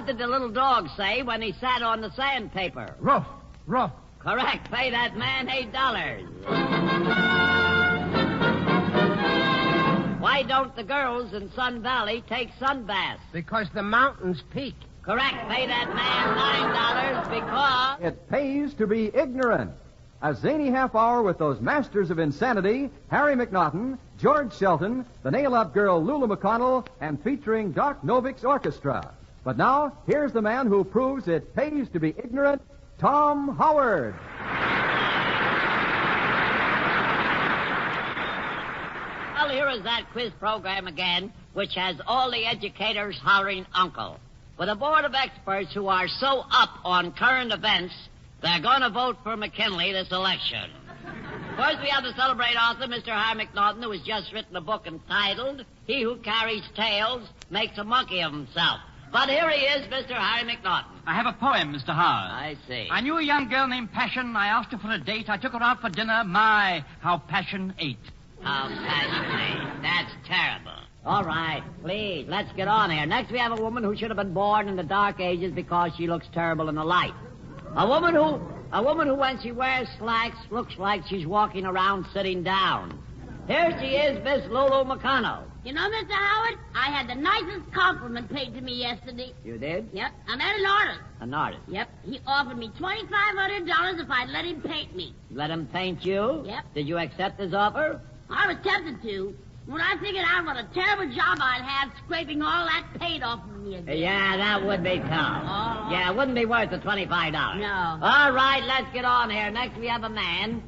What did the little dog say when he sat on the sandpaper? Ruff. Correct. Pay that man $8. Why don't the girls in Sun Valley take sun baths? Because the mountains peak. Correct. Pay that man $9 because... It pays to be ignorant. A zany half hour with those masters of insanity, Harry McNaughton, George Shelton, the nail-up girl Lulu McConnell, and featuring Doc Novik's orchestra. But now, here's the man who proves it pays to be ignorant, Tom Howard. Well, here is that quiz program again, which has all the educators hollering uncle. With a board of experts who are so up on current events, they're going to vote for McKinley this election. First, we have the celebrated author, Mr. Harry McNaughton, who has just written a book entitled, He Who Carries Tales Makes a Monkey of Himself. But here he is, Mr. Harry McNaughton. I have a poem, Mr. Howard. I see. I knew a young girl named Passion. I asked her for a date. I took her out for dinner. My, how Passion ate. How passionate. That's terrible. All right, please, let's get on here. Next, we have a woman who should have been born in the Dark Ages because she looks terrible in the light. A woman who, when she wears slacks, looks like she's walking around sitting down. Here she is, Miss Lulu McConnell. You know, Mr. Howard, I had the nicest compliment paid to me yesterday. You did? Yep, I met an artist. An artist? Yep, he offered me $2,500 if I'd let him paint me. Let him paint you? Yep. Did you accept his offer? I was tempted to. When I figured out what a terrible job I'd have scraping all that paint off of me again. Yeah, that would be tough. Oh. Yeah, it wouldn't be worth the $25. No. All right, let's get on here. Next, we have a man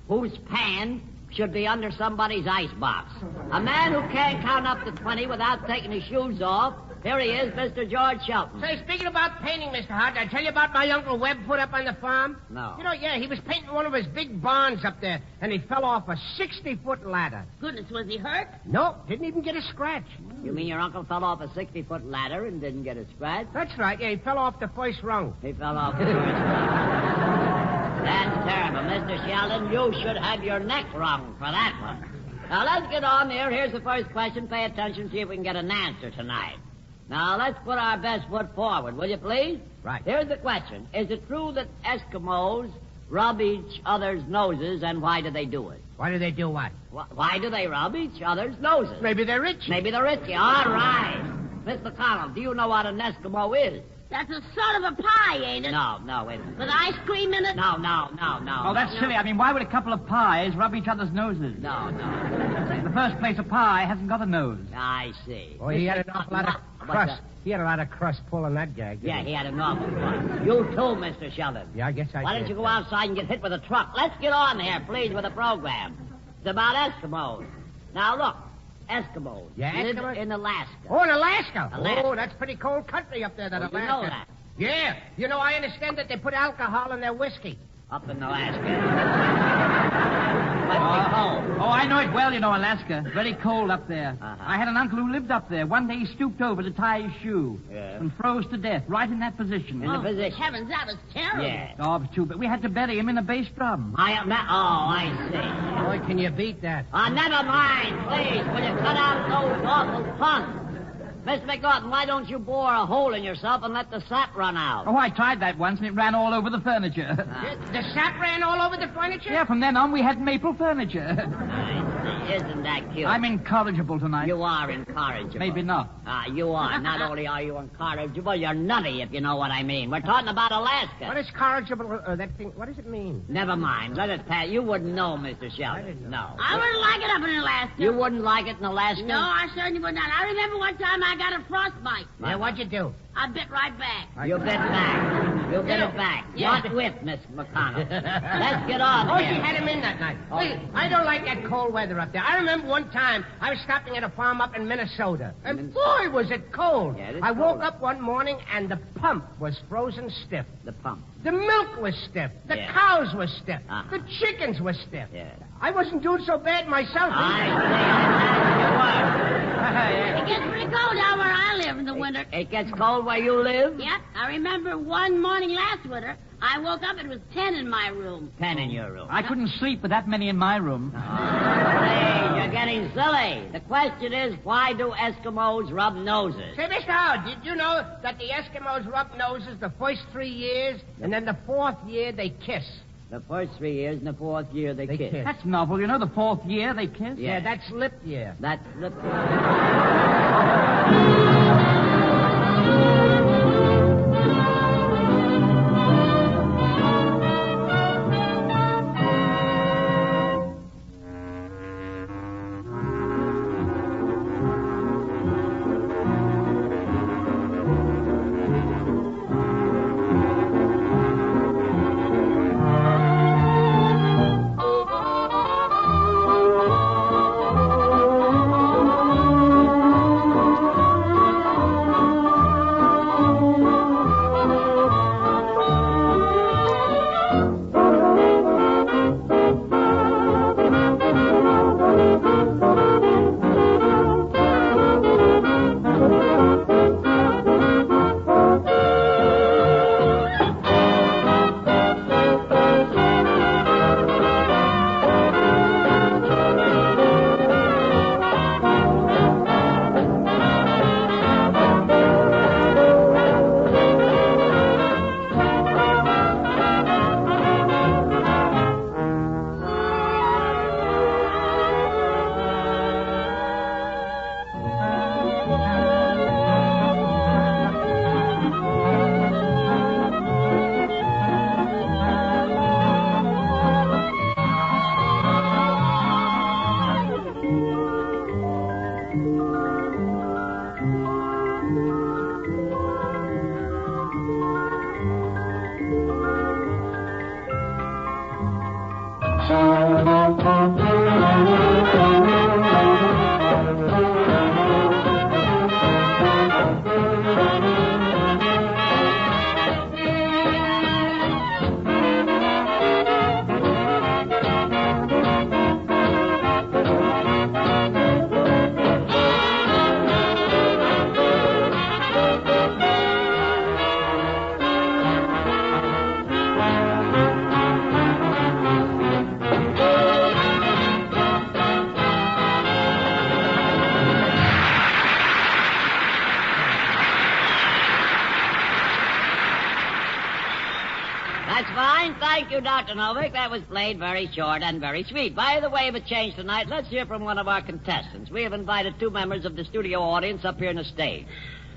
whose pan should be under somebody's icebox. A man who can't count up to 20 without taking his shoes off. Here he is, Mr. George Shelton. Say, speaking about painting, Mr. Hart, did I tell you about my Uncle Webb put up on the farm? No. You know, yeah, he was painting one of his big barns up there, and he fell off a 60-foot ladder. Goodness, was he hurt? No, didn't even get a scratch. You mean your uncle fell off a 60-foot ladder and didn't get a scratch? That's right, yeah, he fell off the first rung. He fell off the first rung. That's terrible. Mr. Sheldon, you should have your neck wrung for that one. Now, let's get on there. Here's the first question. Pay attention, see if we can get an answer tonight. Now, let's put our best foot forward, will you please? Right. Here's the question. Is it true that Eskimos rub each other's noses, and why do they do it? Why do they do what? Why do they rub each other's noses? Maybe they're rich. Maybe they're rich. All right. Miss McConnell, do you know what an Eskimo is? That's a sort of a pie, ain't it? No, wait a minute. With ice cream in it? No. Oh, that's silly. I mean, why would a couple of pies rub each other's noses? No. In the first place, a pie hasn't got a nose. I see. Oh, he had an awful lot of What's crust. that? He had a lot of crust pulling that gag. Yeah, he had an awful one. You too, Mr. Sheldon. Yeah, I guess I Why did. don't you go outside and get hit with a truck? Let's get on here, please, with the program. It's about Eskimos. Now, look, Eskimos Yeah, live Eskimos? in Alaska. Oh, in Alaska. Alaska. Oh, that's pretty cold country up there, that Oh, you Alaska. know that. Yeah. You know, I understand that they put alcohol in their whiskey. Up in Alaska. Must be cold. Oh, I know it well, you know, Alaska. Very cold up there. Uh-huh. I had an uncle who lived up there. One day he stooped over to tie his shoe Yeah. and froze to death right in that position. In the position. Heavens, that was terrible. Yeah. Oh, it was too bad. We had to bury him in a bass drum. I see. Boy, can you beat that? Never mind, please. Will you cut out those awful puns? Miss McNaughton, why don't you bore a hole in yourself and let the sap run out? Oh, I tried that once and it ran all over the furniture. The sap ran all over the furniture? Yeah, from then on we had maple furniture. Isn't that cute? I'm incorrigible tonight. You are incorrigible. Maybe not. You are. Not only are you incorrigible, you're nutty, if you know what I mean. We're talking about Alaska. What is corrigible, that thing? What does it mean? Never mind. Let it pass. You wouldn't know, Mr. Sheldon. I didn't know. No. I wouldn't like it up in Alaska. You wouldn't like it in Alaska? No, I certainly would not. I remember one time I got a frostbite. Yeah, what'd you do? I bit right back. You bit back. You bit it back. Yeah. Not with Miss McConnell. Let's get on Oh, here. she had him in that night. Listen, I don't like that cold weather up there. I remember one time I was stopping at a farm up in Minnesota. And boy, was it cold. Yeah, it is I woke cold. up one morning and the pump was frozen stiff. The pump. The milk was stiff. The Yeah. cows were stiff. Uh-huh. The chickens were stiff. Yeah. I wasn't doing so bad myself. It gets pretty cold down where I live in the winter. It gets cold where you live? Yep, I remember one morning last winter, I woke up, it was 10 in my room. 10 in your room. I couldn't sleep with that many in my room. Hey, you're getting silly. The question is, why do Eskimos rub noses? Say, Mr. Howard, did you know that the Eskimos rub noses the first 3 years, and then the 4th year they kiss? The first 3 years and the 4th year they kiss. That's novel. You know, the 4th year they kiss? Yeah, that's lip year. That's the... That's fine. Thank you, Dr. Novick. That was played very short and very sweet. By the way of a change tonight, let's hear from one of our contestants. We have invited 2 members of the studio audience up here on the stage.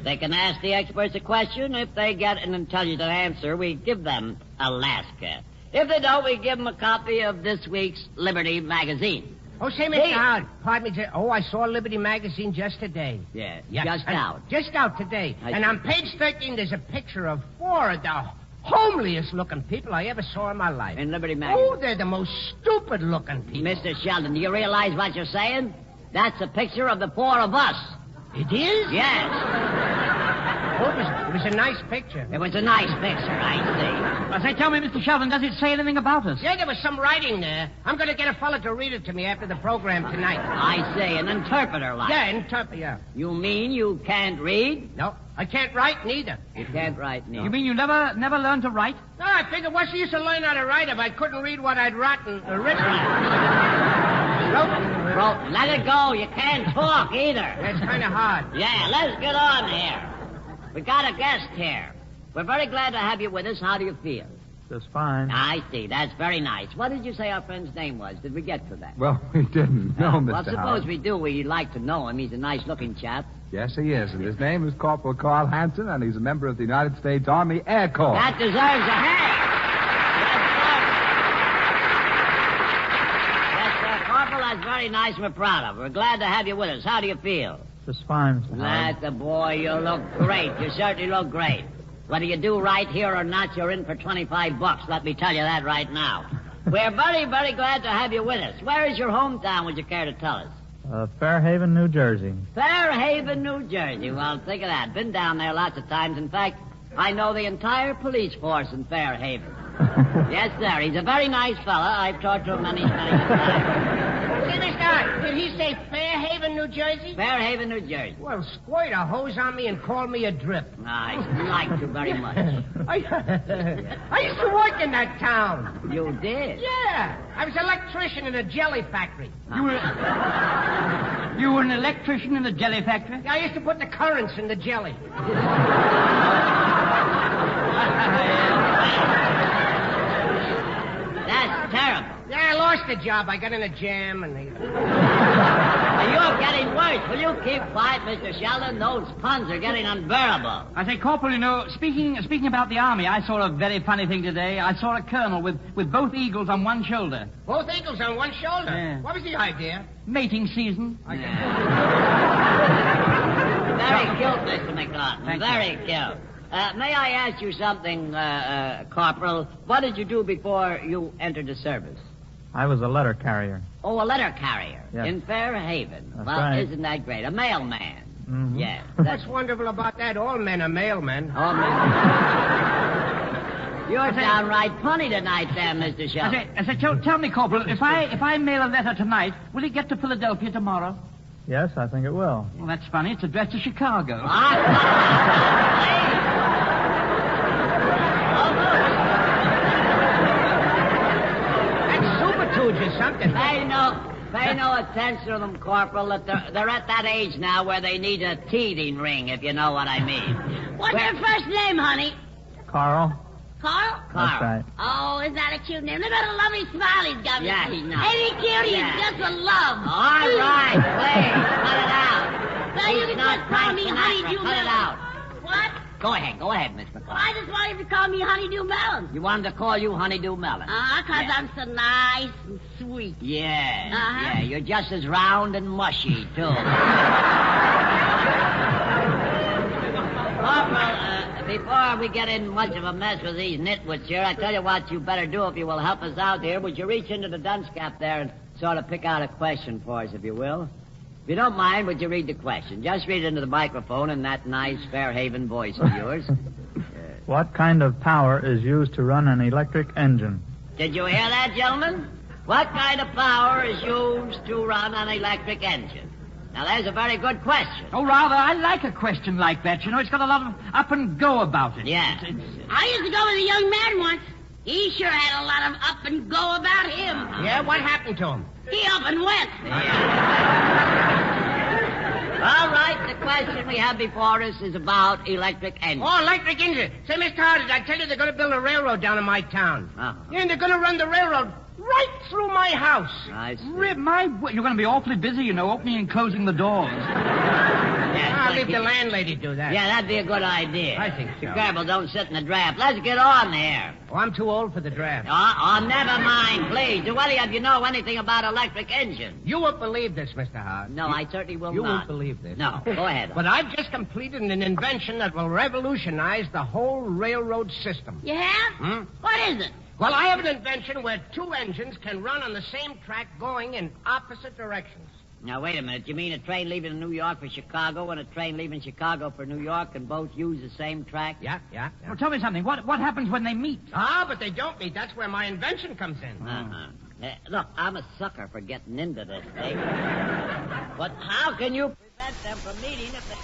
They can ask the experts a question. If they get an intelligent answer, we give them Alaska. If they don't, we give them a copy of this week's Liberty magazine. Oh, say, Mr. Howard, pardon me. Oh, I saw Liberty magazine just today. Yeah, just out. Just out today. And on page 13, there's a picture of 4 of the homeliest-looking people I ever saw in my life. In Liberty magazine? Oh, they're the most stupid-looking people. Mr. Sheldon, do you realize what you're saying? That's a picture of the 4 of us. It is? Yes. Oh, it was a nice picture. It was a nice picture, I Say, tell me, Mr. Sheldon, does it say anything about us? Yeah, there was some writing there. I'm going to get a fella to read it to me after the program tonight. I see, an interpreter like. Yeah, interpreter, yeah. You mean you can't read? No, I can't write neither. You can't write neither. You mean you never learned to write? No, I figured what's the use of learning how to write if I couldn't read what I'd written. Bro, let it go. You can't talk either. That's kind of hard. Yeah, let's get on here. We got a guest here. We're very glad to have you with us. How do you feel? Just fine. I see. That's very nice. What did you say our friend's name was? Did we get to that? Well, we didn't know, Mr. Well, suppose Howard. we do. We'd like to know him. He's a nice-looking chap. Yes, he is. And his name is Corporal Carl Hansen, and he's a member of the United States Army Air Corps. That deserves a hand. Yes, sir. Corporal, that's very nice and we're proud of. We're glad to have you with us. How do you feel? Just fine, Mr. Howard. That's the boy. You look great. You certainly look great. Whether you do right here or not, you're in for $25. Let me tell you that right now. We're very, very glad to have you with us. Where is your hometown, would you care to tell us? Fairhaven, New Jersey. Fairhaven, New Jersey. Well, think of that. Been down there lots of times. In fact, I know the entire police force in Fairhaven. Yes, sir. He's a very nice fella. I've talked to him many, many times. See, Mr. Howard, did he say Fairhaven, New Jersey? Fairhaven, New Jersey. Well, squirt a hose on me and call me a drip. I like you very much. I used to work in that town. You did? Yeah. I was an electrician in a jelly factory. You were an electrician in a jelly factory? I used to put the currents in the jelly. That's terrible. Yeah, I lost the job. I got in a jam and they... You're getting worse. Will you keep quiet, Mr. Sheldon? Those puns are getting unbearable. I say, Corporal, you know, speaking about the Army, I saw a very funny thing today. I saw a colonel with both eagles on one shoulder. Both eagles on one shoulder? Yeah. What was the idea? Mating season. Very cute, Mr. McNaughton. Thank Very cute. May I ask you something, Corporal? What did you do before you entered the service? I was a letter carrier. Oh, a letter carrier. Yes. In Fairhaven. That's Well, right. isn't that great? A mailman. Mhm. Yes. What's wonderful about that? All men are mailmen. Oh, man. You're downright funny tonight, there, Mr. Sheldon. I said, tell me, Corporal, if I mail a letter tonight, will it get to Philadelphia tomorrow? Yes, I think it will. Well, that's funny. It's addressed to Chicago. Or something. Pay no attention to them, Corporal. They're at that age now where they need a teething ring, if you know what I mean. What's your first name, honey? Carl? Carl? That's right. Oh, is that a cute name? Look at the lovely smile he's got. Yeah, he's nice. Ain't he cute? Yeah. He's just a love. All right, please, cut it out. Well, you He's can not just call Frank me Sinatra. Honeydew Cut it Melon. out. What? Go ahead, Miss Well, McCall. I just want you to call me Honeydew Melon. You wanted to call you Honeydew Melon. Because Yeah. I'm so nice and sweet. Yeah, Uh-huh. yeah, you're just as round and mushy, too. Corporal, before we get in much of a mess with these nitwits here, I tell you what you better do if you will help us out here. Would you reach into the dunce cap there and sort of pick out a question for us, if you will? If you don't mind, would you read the question? Just read it into the microphone in that nice Fairhaven voice of yours. What kind of power is used to run an electric engine? Did you hear that, gentlemen? What kind of power is used to run an electric engine? Now, there's a very good question. Oh, rather, I like a question like that. You know, it's got a lot of up and go about it. Yeah. I used to go with a young man once. He sure had a lot of up and go about him. Yeah, what happened to him? He up and went. All right, the question we have before us is about electric engines. Oh, electric engine. Say, Mr. Hardage, I tell you, they're going to build a railroad down in my town. Uh-huh. Yeah, and they're going to run the railroad right through my house. I see. You're going to be awfully busy, you know, opening and closing the doors. Yeah, I'll leave the landlady do that. Yeah, that'd be a good idea. I think so. Be careful, don't sit in the draft. Let's get on there. Oh, I'm too old for the draft. Never mind, please. Do any of you know anything about electric engines? You won't believe this, Mr. Hart. No, I certainly will You not. won't believe this. No, go ahead. But I've just completed an invention that will revolutionize the whole railroad system. You have? Hmm? What is it? Well, I have an invention where two engines can run on the same track going in opposite directions. Now, wait a minute. You mean a train leaving New York for Chicago and a train leaving Chicago for New York can both use the same track? Yeah. Well, tell me something. What happens when they meet? But they don't meet. That's where my invention comes in. Uh-huh. Look, I'm a sucker for getting into this thing. But how can you prevent them from meeting if they...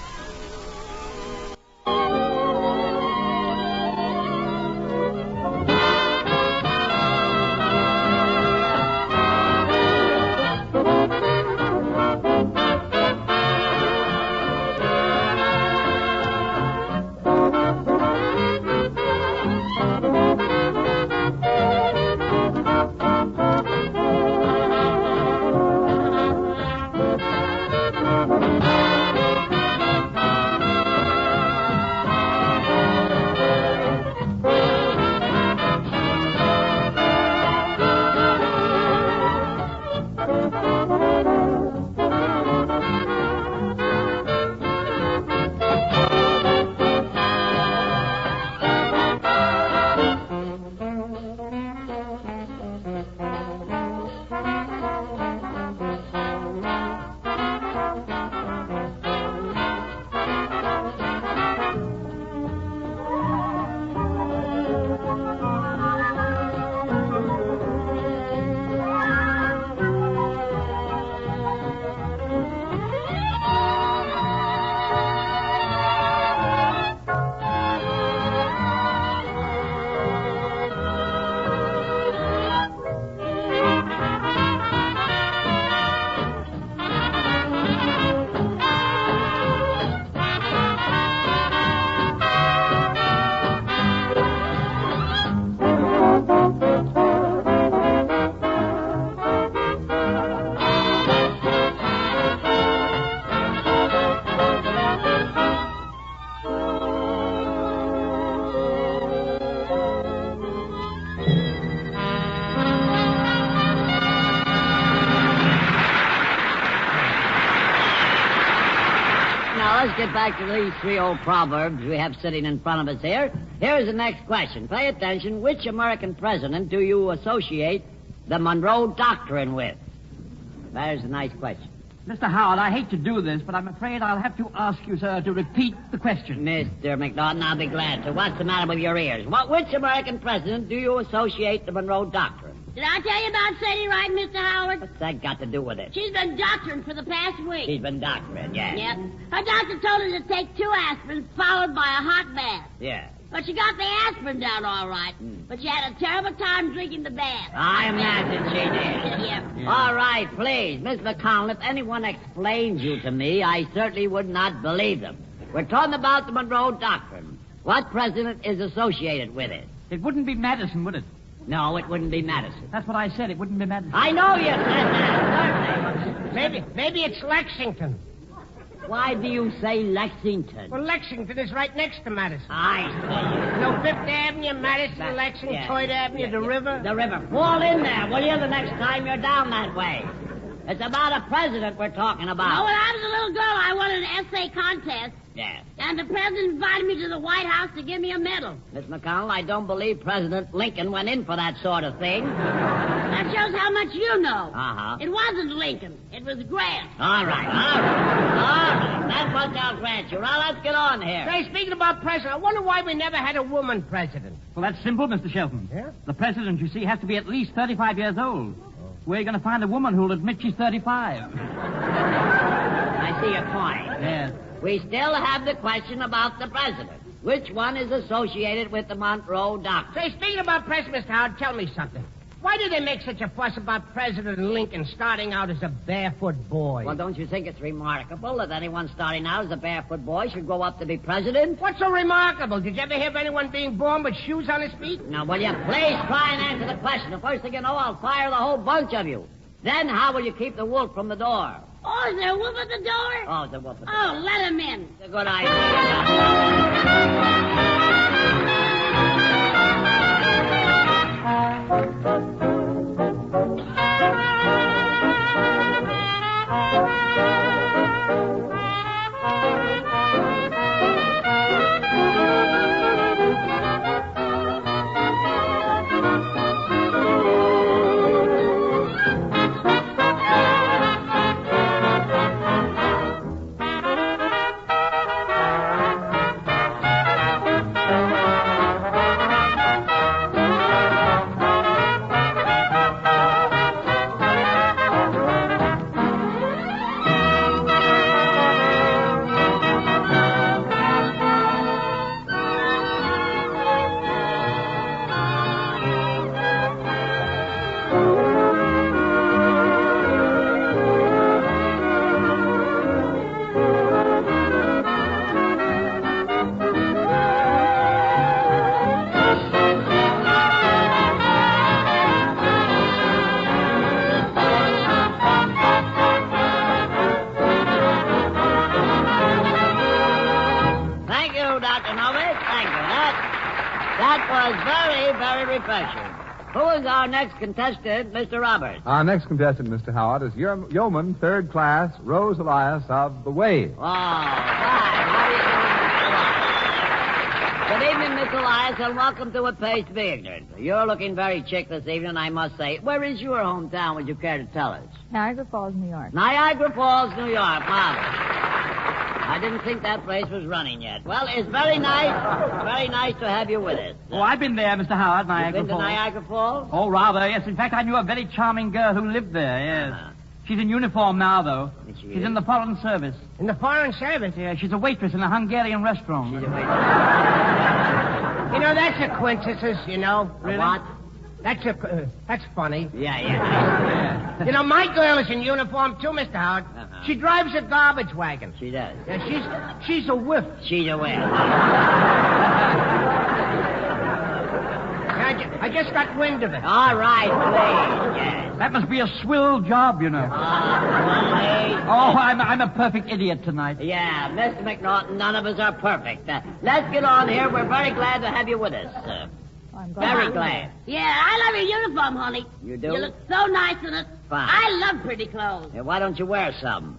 let's get back to these three old proverbs we have sitting in front of us here. Here's the next question. Pay attention. Which American president do you associate the Monroe Doctrine with? There's a nice question. Mr. Howard, I hate to do this, but I'm afraid I'll have to ask you, sir, to repeat the question. Mr. McNaughton, I'll be glad to. What's the matter with your ears? Which American president do you associate the Monroe Doctrine? Did I tell you about Sadie Wright, Mr. Howard? What's that got to do with it? She's been doctoring for the past week. She's been doctoring, yes. Yep. Her doctor told her to take 2 aspirins followed by a hot bath. Yeah. But she got the aspirin down all right. But she had a terrible time drinking the bath. I imagine she did. Yeah. All right, please. Miss McConnell, if anyone explains you to me, I certainly would not believe them. We're talking about the Monroe Doctrine. What president is associated with it? It wouldn't be Madison, would it? No, it wouldn't be Madison. That's what I said. It wouldn't be Madison. I know you said that, certainly. Maybe it's Lexington. Why do you say Lexington? Well, Lexington is right next to Madison. I see. No, Fifth Avenue, Madison, Lexington, yeah. Toyd Avenue, the river. The river. Fall in there, will you, the next time you're down that way? It's about a president we're talking about. Oh, when I was a little girl, I won an essay contest. Yeah. And the president invited me to the White House to give me a medal. Miss McConnell, I don't believe President Lincoln went in for that sort of thing. That shows how much you know. Uh-huh. It wasn't Lincoln. It was Grant. All right. That's what I'll grant you. Now, let's get on here. Say, speaking about president, I wonder why we never had a woman president. Well, that's simple, Mr. Shelton. Yeah? The president, you see, has to be at least 35 years old. Where are you going to find a woman who'll admit she's 35? I see your point. Yes. We still have the question about the president. Which one is associated with the Monroe Doctrine? Say, speaking about president, Mr. Howard, tell me something. Why do they make such a fuss about President Lincoln starting out as a barefoot boy? Well, don't you think it's remarkable that anyone starting out as a barefoot boy should grow up to be president? What's so remarkable? Did you ever hear of anyone being born with shoes on his feet? Now, will you please try and answer the question? The first thing you know, I'll fire the whole bunch of you. Then how will you keep the wolf from the door? Oh, is there a wolf at the door? Oh, the wolf at the door. Oh, let him in. It's a good idea. Who is our next contestant, Mr. Roberts? Our next contestant, Mr. Howard, is Yeoman, 3rd Class, Rose Elias of The Wave. Oh, hi. How do you do, Mr. Elias? Good evening, Miss Elias, and welcome to What Pays to Be Ignorant. You're looking very chic this evening, I must say. Where is your hometown, would you care to tell us? Niagara Falls, New York. Niagara Falls, New York. Marvelous. I didn't think that place was running yet. Well, it's very nice to have you with us. Oh, I've been there, Mr. Howard, Niagara You've been Falls. to Niagara Falls? Oh, rather, yes. In fact, I knew a very charming girl who lived there, yes. Uh-huh. She's in uniform now, though. Yes, she She's is. in the foreign service. In the foreign service? Yeah, she's a waitress in a Hungarian restaurant. She's a waitress. You know, that's a coincidence, you know. A what? That's funny. Yeah. You know, my girl is in uniform, too, Mr. Howard. Uh-huh. She drives a garbage wagon. She does. Yeah, she's a whiff. She's a whale. I just got wind of it. All right, please. Yes. That must be a swill job, you know. Please. Oh, I'm a perfect idiot tonight. Yeah, Mr. McNaughton, none of us are perfect. Let's get on here. We're very glad to have you with us. I'm glad. Very glad. Yeah, I love your uniform, honey. You do? You look so nice in it. Fine. I love pretty clothes. Yeah, why don't you wear some?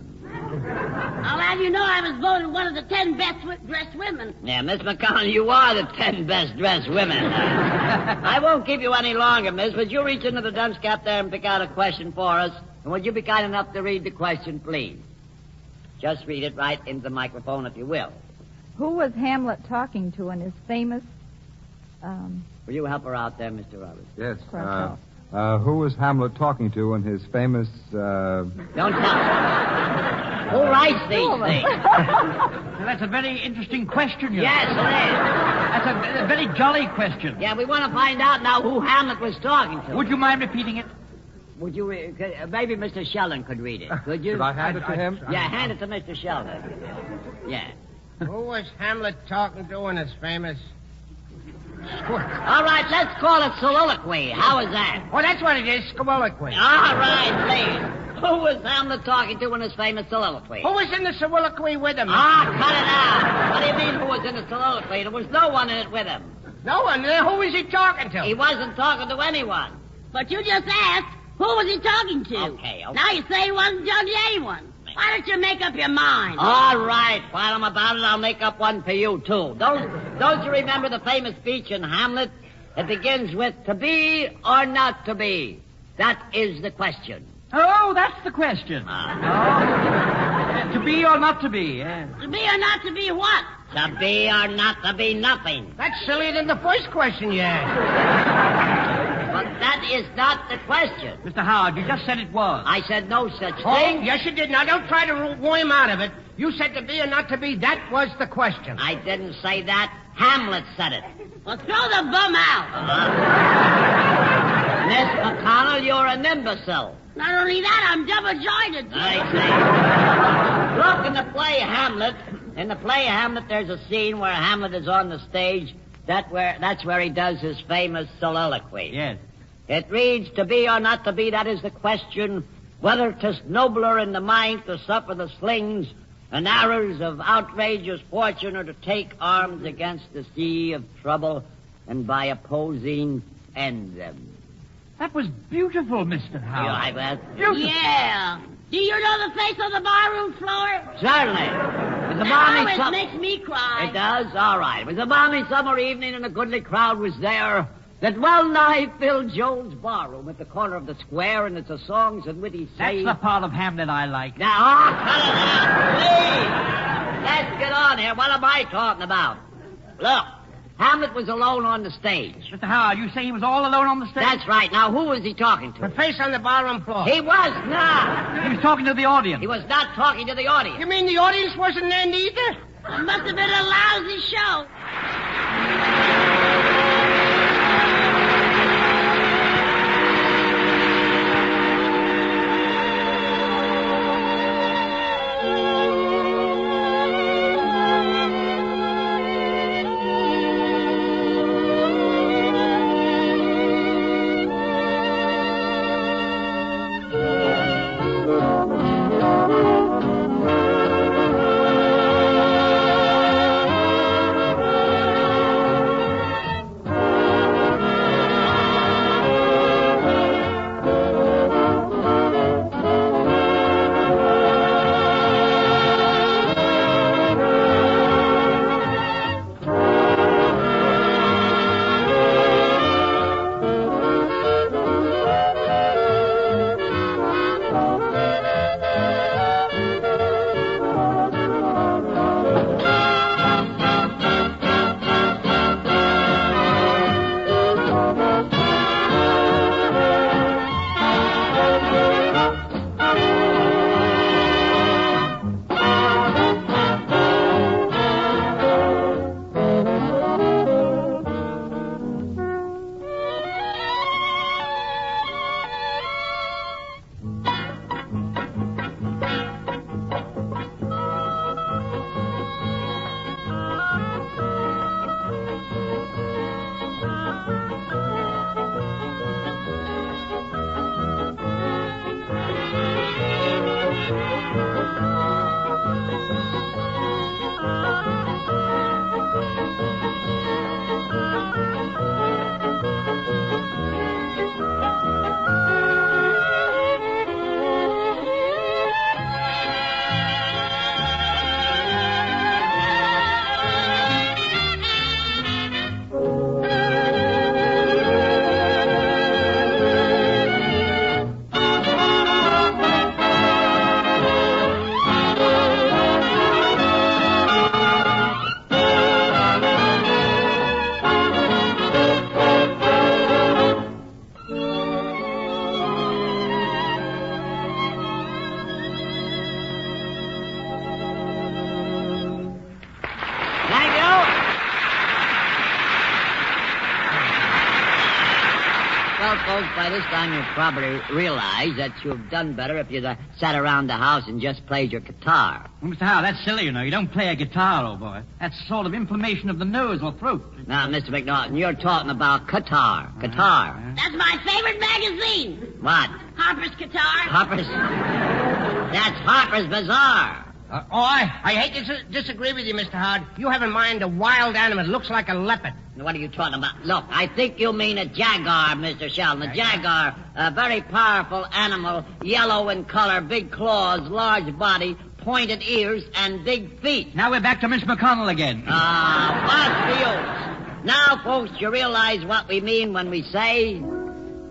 I'll have you know I was voted one of the 10 best dressed women. Yeah, Miss McConnell, you are the 10 best dressed women. I won't keep you any longer, miss, but you reach into the dunce cap there and pick out a question for us. And would you be kind enough to read the question, please? Just read it right into the microphone, if you will. Who was Hamlet talking to in his famous... Will you help her out there, Mr. Roberts? Yes. Cross Who was Hamlet talking to in his famous... Don't tell me. Who writes these things? Now, that's a very interesting question, you know. Yes, it is. That's a very jolly question. Yeah, we want to find out now who Hamlet was talking to. Would you mind repeating it? Would you... maybe Mr. Sheldon could read it. Could you? Should I hand it to him? Yeah, hand it to Mr. Sheldon. Yeah. Who was Hamlet talking to in his famous... All right, let's call it soliloquy. How is that? Oh, that's what it is, soliloquy. All right, please. Who was Hamlet talking to in his famous soliloquy? Who was in the soliloquy with him? Ah, cut it out. What do you mean, who was in the soliloquy? There was no one in it with him. No one there. Who was he talking to? He wasn't talking to anyone. But you just asked, who was he talking to? Okay. Now you say he wasn't talking to anyone. Why don't you make up your mind? All right. While I'm about it, I'll make up one for you, too. Don't you remember the famous speech in Hamlet? It begins with, to be or not to be. That is the question. Oh, that's the question. To be or not to be, yeah. To be or not to be what? To be or not to be nothing. That's sillier than the first question you asked. But that is not the question. Mr. Howard, you just said it was. I said no such Oh, thing. yes, you did. Now, don't try to woo him out of it. You said to be or not to be. That was the question. I didn't say that. Hamlet said it. Well, throw the bum out. Miss McConnell, you're an imbecile. Not only that, I'm double-jointed. I see. Look, in the play Hamlet, there's a scene where Hamlet is on the stage. That's where he does his famous soliloquy. Yes. It reads, to be or not to be, that is the question, whether 'tis nobler in the mind to suffer the slings and arrows of outrageous fortune or to take arms against the sea of trouble and by opposing end them. That was beautiful, Mr. Howard. You like that? Beautiful. Yeah. Do you know the face on the barroom floor? Certainly. It was a Now balmy it makes me cry. It does? All right. It was a balmy summer evening and a goodly crowd was there that well nigh filled Jones' barroom at the corner of the square, and it's a songs and witty That's sayings. the part of Hamlet I like. Now, cut it out, please. Let's get on here. What am I talking about? Look, Hamlet was alone on the stage. Mr. Howard, you say he was all alone on the stage? That's right. Now, who was he talking The to? face on the barroom floor. He was not. He was talking to the audience. He was not talking to the audience. You mean the audience wasn't there neither? It must have been a lousy show. folks, by this time you've probably realized that you've done better if you'd sat around the house and just played your guitar. Well, Mr. Howard, that's silly, you know. You don't play a guitar, old boy. That's sort of inflammation of the nose or throat. Now, Mr. McNaughton, you're talking about Qatar. Qatar. That's my favorite magazine. What? Harper's Guitar. Harper's... That's Harper's Bazaar. I hate to disagree with you, Mr. Howard. You have in mind a wild animal that looks like a leopard. What are you talking about? Look, I think you mean a jaguar, Mr. Sheldon. A jaguar, a very powerful animal, yellow in color, big claws, large body, pointed ears, and big feet. Now we're back to Miss McConnell again. What's the use? Now, folks, you realize what we mean when we say...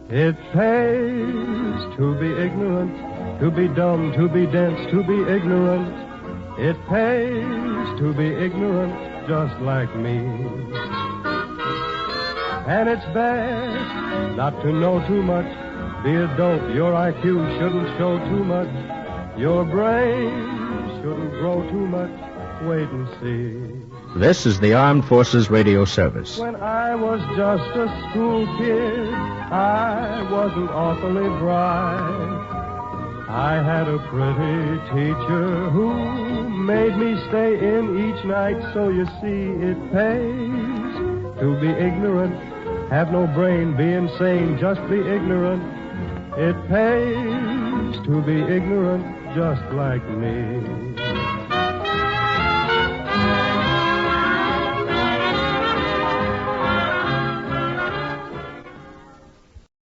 It pays to be ignorant, to be dumb, to be dense, to be ignorant. It pays to be ignorant, just like me. And it's best not to know too much. Be a dope, your IQ shouldn't show too much. Your brain shouldn't grow too much. Wait and see. This is the Armed Forces Radio Service. When I was just a school kid, I wasn't awfully bright. I had a pretty teacher who made me stay in each night. So you see, it pays to be ignorant. Have no brain, be insane, just be ignorant. It pays to be ignorant, just like me.